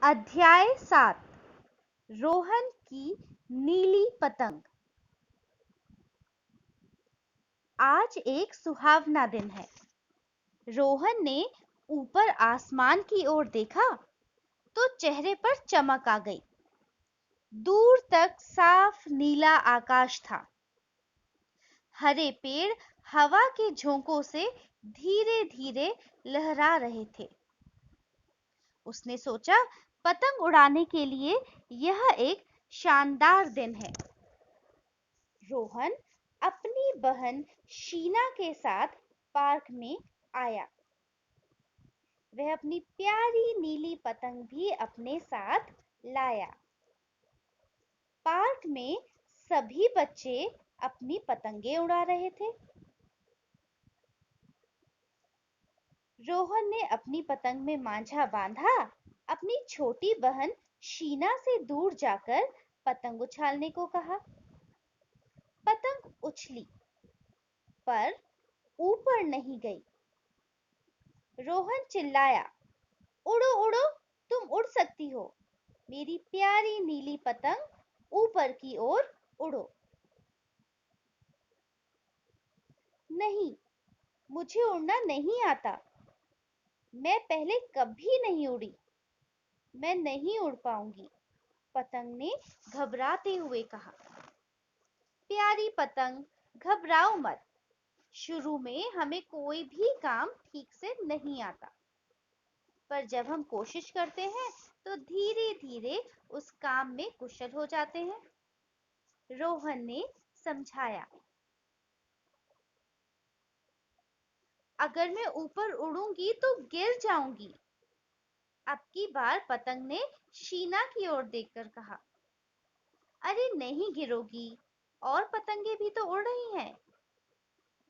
अध्याय 7 रोहन की नीली पतंग। आज एक सुहावना दिन है। रोहन ने ऊपर आसमान की ओर देखा तो चेहरे पर चमक आ गई। दूर तक साफ नीला आकाश था। हरे पेड़ हवा के झोंकों से धीरे-धीरे लहरा रहे थे। उसने सोचा, पतंग उड़ाने के लिए यह एक शानदार दिन है। रोहन अपनी बहन शीना के साथ पार्क में आया। वह अपनी प्यारी नीली पतंग भी अपने साथ लाया। पार्क में सभी बच्चे अपनी पतंगे उड़ा रहे थे। रोहन ने अपनी पतंग में मांझा बांधा। अपनी छोटी बहन शीना से दूर जाकर पतंग उछालने को कहा। पतंग उछली पर ऊपर नहीं गई। रोहन चिल्लाया, उड़ो उड़ो, तुम उड़ सकती हो। मेरी प्यारी नीली पतंग ऊपर की ओर उड़ो। नहीं, मुझे उड़ना नहीं आता। मैं पहले कभी नहीं उड़ी। मैं नहीं उड़ पाऊंगी, पतंग ने घबराते हुए कहा। प्यारी पतंग, घबराओ मत। शुरू में हमें कोई भी काम ठीक से नहीं आता, पर जब हम कोशिश करते हैं तो धीरे-धीरे उस काम में कुशल हो जाते हैं। रोहन ने समझाया। अगर मैं ऊपर उड़ूंगी तो गिर जाऊंगी। अब की बार पतंग ने शीना की ओर देखकर कहा। अरे नहीं गिरोगी, और पतंगे भी तो उड़ रही हैं।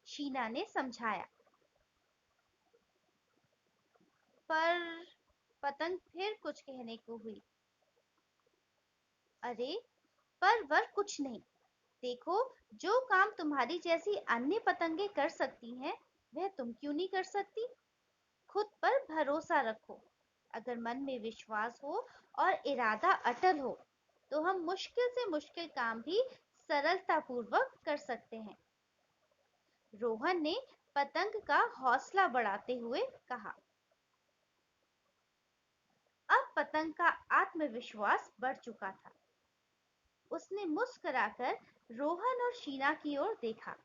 शीना ने समझाया। पर पतंग फिर कुछ कहने को हुई। अरे पर वर कुछ नहीं। देखो, जो काम तुम्हारी जैसी अन्य पतंगे कर सकती हैं, वह तुम क्यों नहीं कर सकती? खुद पर भरोसा रखो। अगर मन में विश्वास हो और इरादा अटल हो, तो हम मुश्किल से मुश्किल काम भी सरलतापूर्वक कर सकते हैं। रोहन ने पतंग का हौसला बढ़ाते हुए कहा। अब पतंग का आत्मविश्वास बढ़ चुका था। उसने मुस्कुराकर रोहन और शीना की ओर देखा।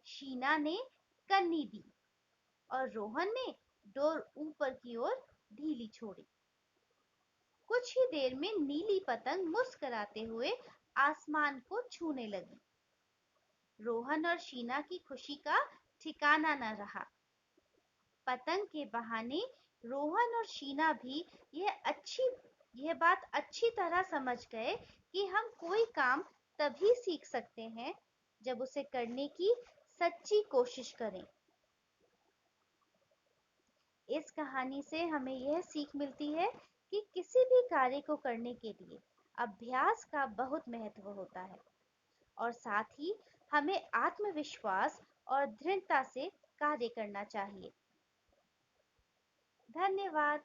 शीना ने कन्नी दी और रोहन ने डोर ऊपर की ओर ढीली छोड़ी। कुछ ही देर में नीली पतंग मुस्कुराते हुए आसमान को छूने लगी। रोहन और शीना की खुशी का ठिकाना न रहा। पतंग के बहाने रोहन और शीना भी यह बात अच्छी तरह समझ गए कि हम कोई काम तभी सीख सकते हैं जब उसे करने की सच्ची कोशिश करें। इस कहानी से हमें यह सीख मिलती है कि किसी भी कार्य को करने के लिए अभ्यास का बहुत महत्व होता है, और साथ ही हमें आत्मविश्वास और दृढ़ता से कार्य करना चाहिए। धन्यवाद।